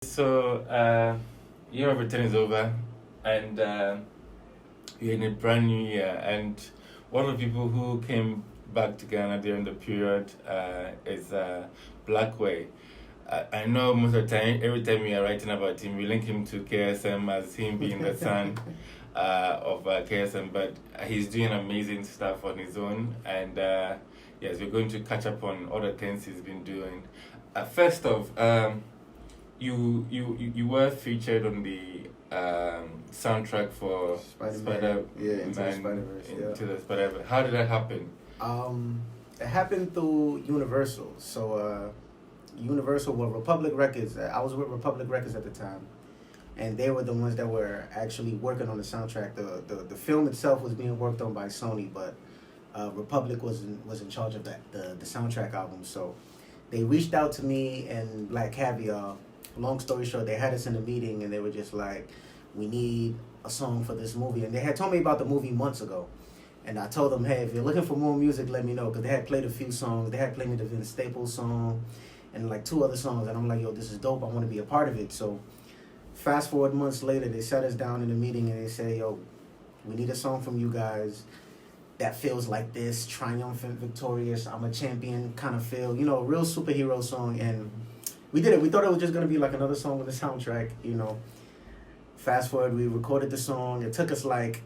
So, year of return is over, and we're in a brand new year. And one of the people who came back to Ghana during the period is Blackway. I know most of the time, every time we are writing about him, we link him to KSM as him being the son of KSM, but he's doing amazing stuff on his own. And yes, we're going to catch up on all the things he's been doing. First off, you were featured on the soundtrack for Spider-Man. Into the Spider-Verse. Into the Spider-Verse. How did that happen? It happened through Universal. So, Universal were Republic Records. I was with Republic Records at the time, and they were the ones that were actually working on the soundtrack. The film itself was being worked on by Sony, but Republic was in charge of the soundtrack album. So, they reached out to me and Black Caviar. Long story short, they had us in a meeting and they were just like, we need a song for this movie. And they had told me about the movie months ago. And I told them, hey, if you're looking for more music, let me know. Because they had played a few songs. They had played me the Vince Staples song and like 2 other songs. And I'm like, yo, this is dope. I want to be a part of it. So fast forward months later, they sat us down in a meeting and they say, yo, we need a song from you guys that feels like this, triumphant, victorious, I'm a champion kind of feel. You know, a real superhero song. And we did it. We thought it was just going to be like another song with the soundtrack, you know. Fast forward, we recorded the song. It took us like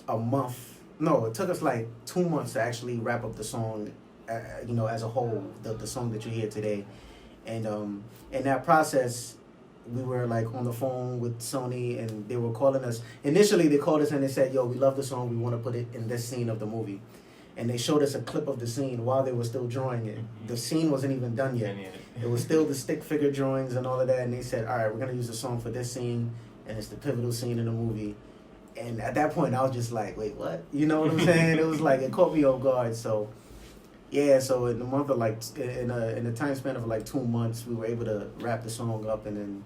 a month. No, it took us like 2 months to actually wrap up the song, you know, as a whole, the song that you hear today. And in that process, we were like on the phone with Sony and they were calling us. Initially, they called us and they said, yo, we love the song. We want to put it in this scene of the movie. And they showed us a clip of the scene while they were still drawing it. The scene wasn't even done yet. It was still the stick figure drawings and all of that. And they said, all right, we're going to use the song for this scene. And it's the pivotal scene in the movie. And at that point, I was just like, wait, what? You know what I'm saying? It was like, it caught me off guard. So, yeah, so in the month of like, in a time span of like 2 months, we were able to wrap the song up. And then,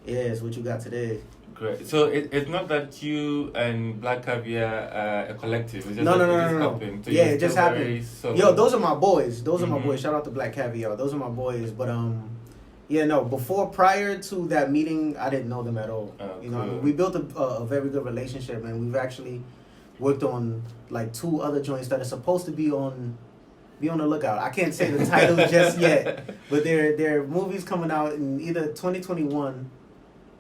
yeah, it's what you got today. Great. So it's not that you and Black Caviar are a collective. It's just No. Happened. So yeah, it just happened. Yo, those are my boys. Those are my boys. Shout out to Black Caviar. Those are my boys. But yeah, no. Prior to that meeting, I didn't know them at all. Oh, you know, cool. we built a very good relationship, and we've actually worked on like 2 other joints that are supposed to be on the lookout. I can't say the titles just yet, but they're movies coming out in either 2021.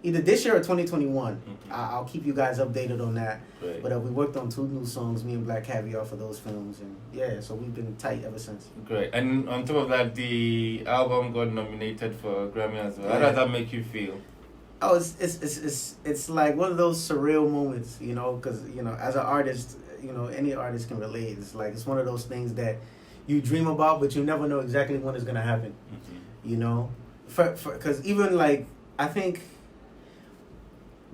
Either this year or 2021. I'll keep you guys updated on that. Great. But we worked on 2 new songs, me and Black Caviar, for those films. And yeah, so we've been tight ever since. Great. And on top of that, the album got nominated for Grammy as well. How does that make you feel? Oh, it's like one of those surreal moments, you know, because, you know, as an artist, you know, any artist can relate. It's like, it's one of those things that you dream about, but you never know exactly when it's going to happen, you know? Because even like, I think...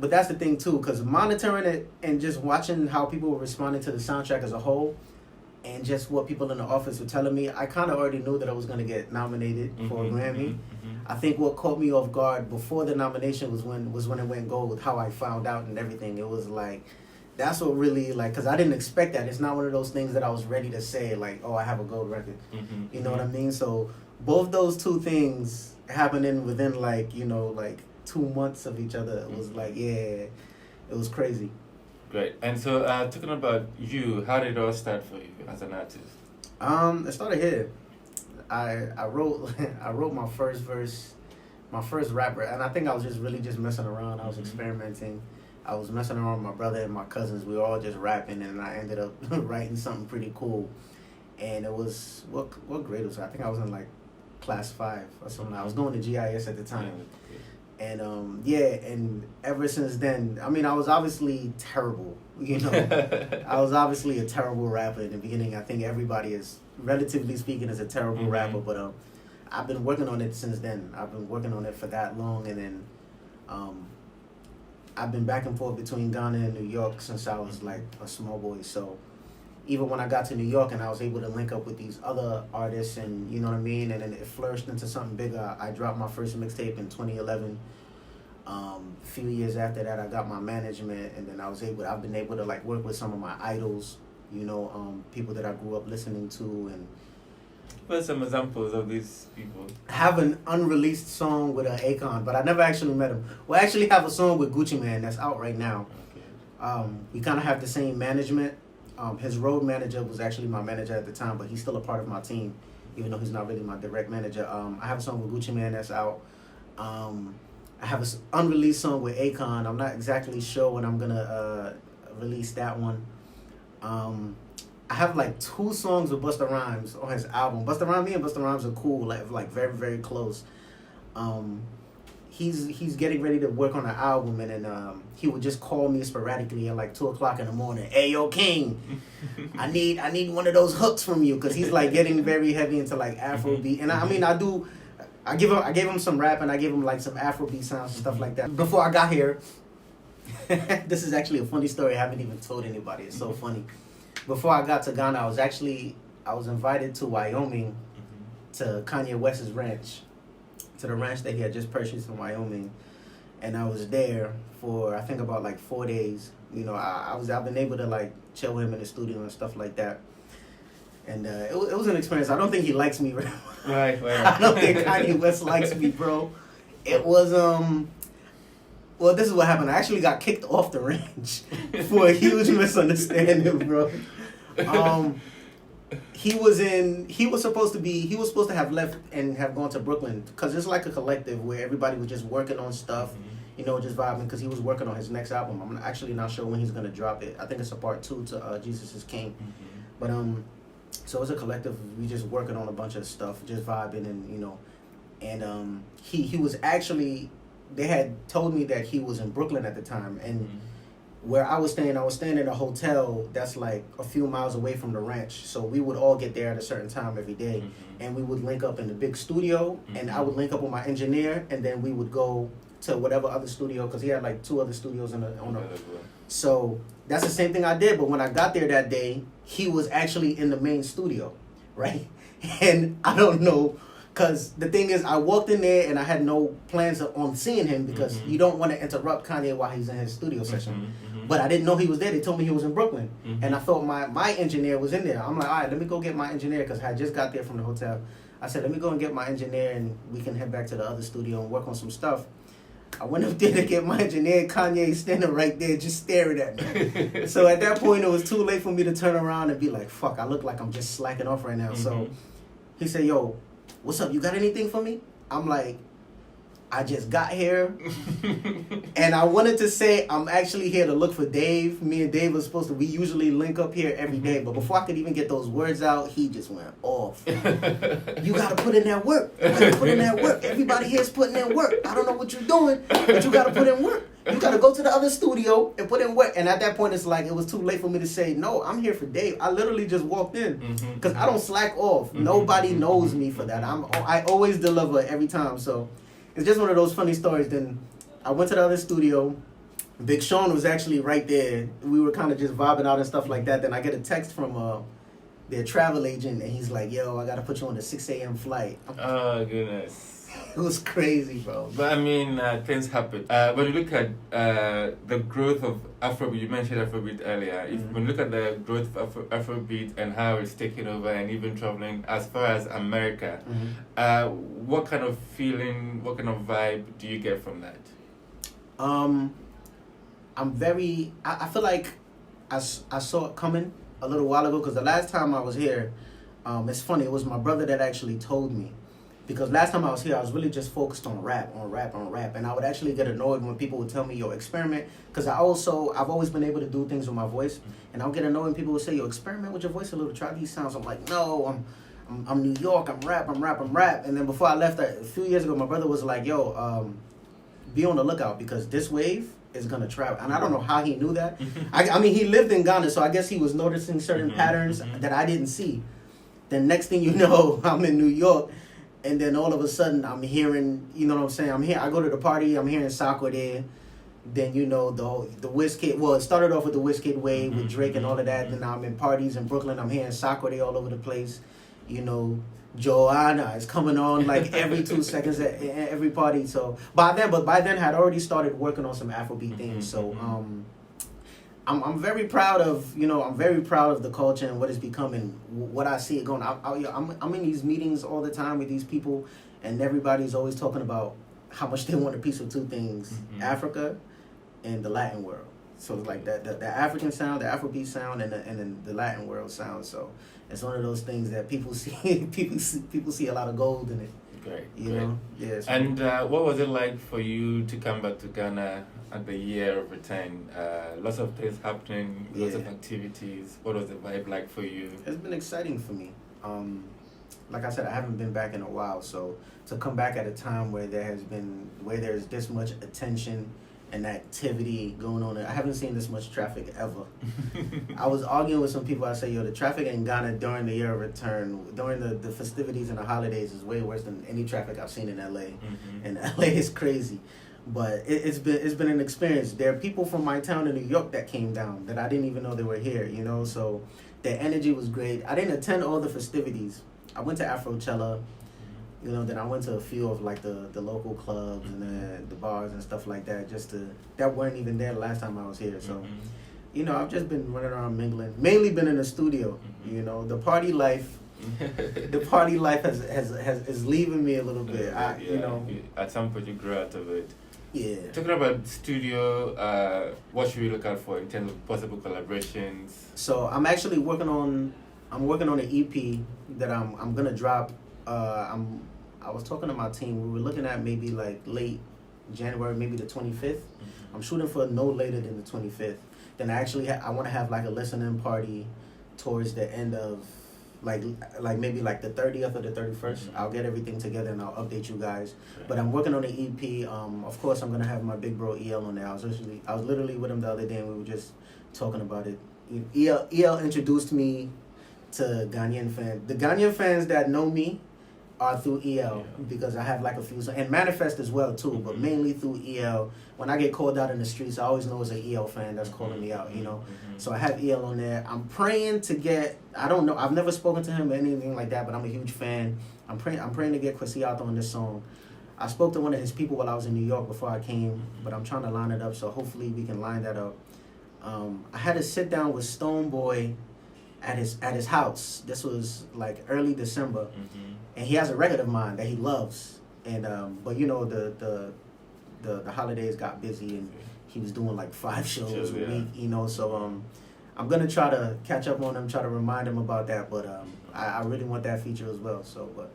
But that's the thing too, because monitoring it and just watching how people were responding to the soundtrack as a whole, and just what people in the office were telling me, I kind of already knew that I was going to get nominated for a Grammy. I think what caught me off guard before the nomination was when it went gold, how I found out and everything. It was like, that's what really, like, because I didn't expect that. It's not one of those things that I was ready to say, like, oh, I have a gold record. You know what I mean? So both those 2 things happening within, like, you know, like 2 months of each other. It was like, yeah, it was crazy. Great. And so, talking about you, how did it all start for you as an artist? It started here. I wrote I wrote my first verse, my first rapper, and I think I was just really just messing around. I was experimenting. I was messing around with my brother and my cousins. We were all just rapping, and I ended up writing something pretty cool. And it was what grade was it? I think I was in like class 5 or something. I was going to GIS at the time. And and ever since then, I mean, I was obviously terrible, you know. I was obviously a terrible rapper in the beginning. I think everybody is, relatively speaking, is a terrible rapper. But I've been working on it since then. I've been working on it for that long. And then I've been back and forth between Ghana and New York since I was like a small boy. So even when I got to New York and I was able to link up with these other artists, and you know what I mean, and then it flourished into something bigger. I dropped my first mixtape in 2011. A few years after that, I got my management, and then I've been able to like work with some of my idols, you know, people that I grew up listening to, and What are some examples of these people? I have an unreleased song with Akon, but I never actually met him. We actually have a song with Gucci Man that's out right now. Okay. We kind of have the same management. His road manager was actually my manager at the time, but he's still a part of my team, even though he's not really my direct manager. I have a song with Gucci Man that's out. I have an unreleased song with Akon. I'm not exactly sure when I'm gonna release that one. I have like 2 songs with Busta Rhymes on his album. Me and Busta Rhymes are cool, like very, very close. He's getting ready to work on an album, and then he would just call me sporadically at like 2:00 in the morning. Hey, yo, King, I need one of those hooks from you, because he's like getting very heavy into like Afrobeat, and I gave him some rap, and I gave him like some Afrobeat sounds and stuff like that. Before I got here, this is actually a funny story. I haven't even told anybody. It's so funny. Before I got to Ghana, I was invited to Wyoming, to Kanye West's ranch, to the ranch that he had just purchased in Wyoming, and I was there for I think about like 4 days. You know, I've been able to like chill with him in the studio and stuff like that, and it was an experience. I don't think he likes me. Right. I don't think Kanye West likes me, bro. It was Well, this is what happened. I actually got kicked off the ranch for a huge misunderstanding, bro. He was supposed to have left and have gone to Brooklyn, because it's like a collective where everybody was just working on stuff, you know, just vibing, because he was working on his next album. I'm actually not sure when he's going to drop it. I think it's a part 2 to Jesus is King. But so it's a collective. We just working on a bunch of stuff, just vibing, and you know, and he was actually, they had told me that he was in Brooklyn at the time, and where I was staying in a hotel that's like a few miles away from the ranch. So we would all get there at a certain time every day, and we would link up in the big studio, and I would link up with my engineer, and then we would go to whatever other studio, because he had like 2 other studios So that's the same thing I did, but when I got there that day, he was actually in the main studio, right? And I don't know, because the thing is, I walked in there and I had no plans on seeing him, because you don't want to interrupt Kanye while he's in his studio session. But I didn't know he was there. They told me he was in Brooklyn. And I thought my engineer was in there. I'm like, all right, let me go get my engineer, because I just got there from the hotel. I said, let me go and get my engineer, and we can head back to the other studio and work on some stuff. I went up there to get my engineer. Kanye standing right there just staring at me. So at that point, it was too late for me to turn around and be like, fuck, I look like I'm just slacking off right now. So he said, yo, what's up? You got anything for me? I'm like, I just got here. And I wanted to say, I'm actually here to look for Dave. Me and Dave was we usually link up here every day. But before I could even get those words out, he just went off. You got to put in that work. You got to put in that work. Everybody here's putting in work. I don't know what you're doing, but you got to put in work. You got to go to the other studio and put in work. And at that point, it's like, it was too late for me to say, no, I'm here for Dave. I literally just walked in, because I don't slack off. Nobody knows me for that. I always deliver every time. So it's just one of those funny stories. Then I went to the other studio. Big Sean was actually right there. We were kind of just vibing out and stuff like that. Then I get a text from their travel agent, and he's like, yo, I got to put you on the 6 a.m. flight. Oh, goodness. It was crazy, bro. But I mean, things happen. When you look at the growth of Afrobeat, you mentioned Afrobeat earlier. When you look at the growth of Afrobeat and how it's taken over and even traveling as far as America, what kind of feeling, what kind of vibe do you get from that? I feel like I saw it coming a little while ago, because the last time I was here, it's funny, it was my brother that actually told me. Because last time I was here, I was really just focused on rap. And I would actually get annoyed when people would tell me, yo, experiment. Because I've always been able to do things with my voice. And I'll get annoyed when people would say, yo, experiment with your voice a little. Try these sounds. I'm like, no, I'm New York. I'm rap. And then before I left, a few years ago, my brother was like, yo, be on the lookout, because this wave is going to travel. And I don't know how he knew that. I mean, he lived in Ghana, so I guess he was noticing certain patterns that I didn't see. Then next thing you know, I'm in New York. And then all of a sudden, I'm hearing, you know what I'm saying? I go to the party, I'm hearing Sakwa there. Then, you know, the Wizkid, well, it started off with the Wizkid wave with Drake and all of that. Then now I'm in parties in Brooklyn, I'm hearing Sakwa there all over the place. You know, Joanna is coming on like every 2 seconds at every party. So by then I had already started working on some Afrobeat things. So I'm very proud of, I'm very proud of the culture and what it's becoming, what I see it going. I'm in these meetings all the time with these people, and everybody's always talking about how much they want a piece of two things: Africa and the Latin world. So it's like the African sound, the Afrobeat sound, and then the Latin world sound. So it's one of those things that people see people see a lot of gold in it. Great. You know? Yes. And what was it like for you to come back to Ghana at the year of return? Lots of things happening, lots of activities. What was the vibe like for you? It's been exciting for me. Like I said, I haven't been back in a while, so to come back at a time where there's this much attention and activity going on, I haven't seen this much traffic ever. I was arguing with some people. I said, the traffic in Ghana during the year of return, during the festivities and the holidays, is way worse than any traffic I've seen in LA. And LA is crazy. But it's been an experience. There are people from my town in New York that came down that I didn't even know they were here, so the energy was great. I didn't attend all the festivities. I went to Afrochella, then I went to a few of like the local clubs and the bars and stuff like that, that weren't even there the last time I was here. So, I've just been running around mingling, mainly been in the studio. The party life is leaving me a little bit. At some point you grow out of it. Yeah. Talking about studio, what should we look out for in terms of possible collaborations? So I'm actually working on an EP that I'm gonna drop. I was talking to my team. We were looking at maybe like late January, maybe the 25th. I'm shooting for no later than the 25th. Then I want to have like a listening party towards the end of like maybe like the 30th or the 31st. I'll get everything together and I'll update you guys. But I'm working on the EP. Of course, I'm gonna have my big bro EL on there. I was literally with him the other day and we were just talking about it. EL introduced me to Ghanaian fans. The Ghanaian fans that know me are through EL because I have like a few, and Manifest as well too, but mainly through EL. When I get called out in the streets, I always know it's an EL fan that's calling me out, So I have EL on there. I'm praying to get, I don't know, I've never spoken to him or anything like that, but I'm a huge fan. I'm praying to get Kwesiato on this song. I spoke to one of his people while I was in New York before I came, but I'm trying to line it up, so hopefully we can line that up. I had to sit down with Stoneboy at his house. This was like early December, and he has a record of mine that he loves. And but the holidays got busy, and he was doing like 5 shows a week. So I'm gonna try to catch up on him, try to remind him about that. But I really want that feature as well. So, but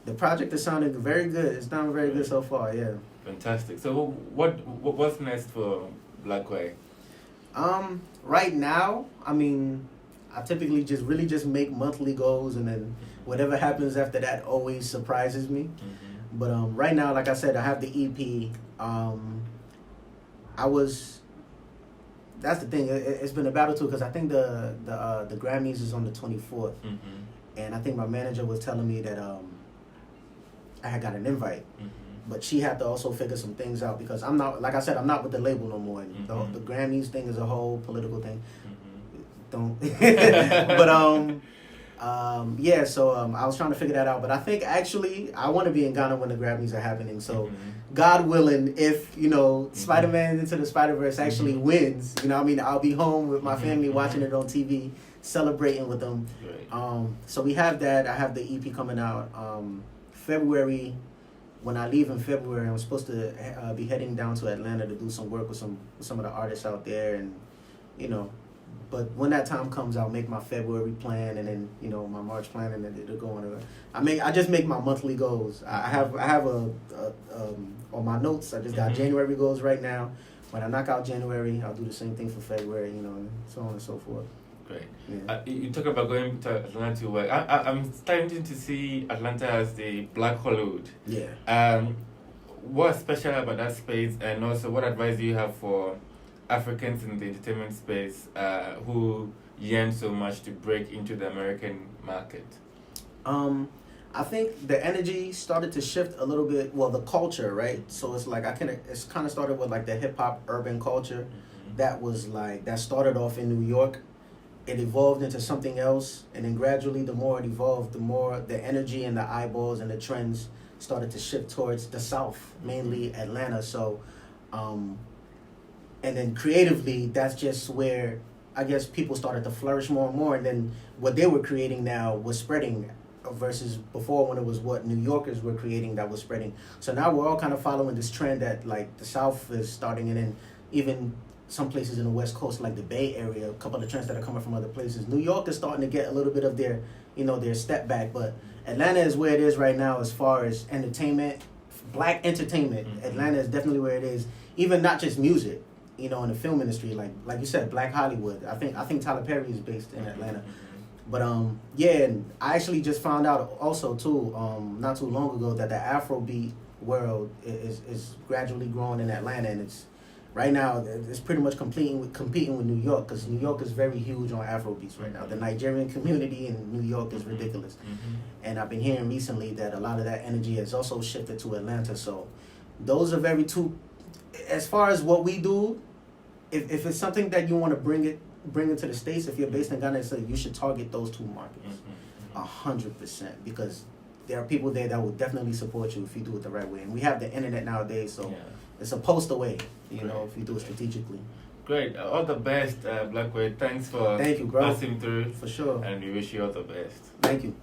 the project is sounding very good. It's sounding very good so far. Yeah. Fantastic. So what's next for Blackway? Right now, I typically just make monthly goals, and then whatever happens after that always surprises me. But right now, like I said, I have the EP. That's the thing. It's been a battle too, because I think the Grammys is on the 24th, and I think my manager was telling me that I had got an invite. But she had to also figure some things out because I'm not, like I said, I'm not with the label no more. And the Grammys thing is a whole political thing. Don't. But yeah. So I was trying to figure that out. But I think actually I want to be in Ghana when the Grammys are happening. So God willing, if Spiderman Into the Spider-Verse actually wins, I'll be home with my family watching it on TV, celebrating with them. Right. So we have that. I have the EP coming out February. When I leave in February, I'm supposed to be heading down to Atlanta to do some work with some of the artists out there, and But when that time comes, I'll make my February plan, and then my March plan, and then it'll go on. I just make my monthly goals. I have on my notes. I just got January goals right now. When I knock out January, I'll do the same thing for February, and so on and so forth. Great. Yeah. You talk about going to Atlanta to work. I'm starting to see Atlanta as the Black Hollywood. Yeah. What's special about that space, and also what advice do you have for Africans in the entertainment space who yearn so much to break into the American market? I think the energy started to shift a little bit. Well, the culture, right? So it's like it's kind of started with like the hip hop urban culture that started off in New York. It evolved into something else, and then gradually, the more it evolved, the more the energy and the eyeballs and the trends started to shift towards the South, mainly Atlanta. So, and then creatively, that's just where I guess people started to flourish more and more, and then what they were creating now was spreading versus before when it was what New Yorkers were creating that was spreading. So now we're all kind of following this trend that like the South is starting, and then even some places in the West Coast, like the Bay Area, a couple of trends that are coming from other places. New York is starting to get a little bit of their, their step back, but Atlanta is where it is right now as far as entertainment, black entertainment. Mm-hmm. Atlanta is definitely where it is. Even not just music, in the film industry, like you said, Black Hollywood. I think Tyler Perry is based in Atlanta. But yeah, and I actually just found out also too, not too long ago, that the Afrobeat world is gradually growing in Atlanta, and it's right now it's pretty much competing with New York, because New York is very huge on Afrobeats right now. The Nigerian community in New York is ridiculous, and I've been hearing recently that a lot of that energy has also shifted to Atlanta. So those are very two. As far as what we do, if it's something that you want to bring into the States, if you're based in Ghana, so you should target those two markets 100%, because there are people there that will definitely support you if you do it the right way. And we have the internet nowadays, so it's a post away, if you do it strategically. Great. All the best, Blackway. Thanks for Thank you, bro. passing through. For sure. And we wish you all the best. Thank you.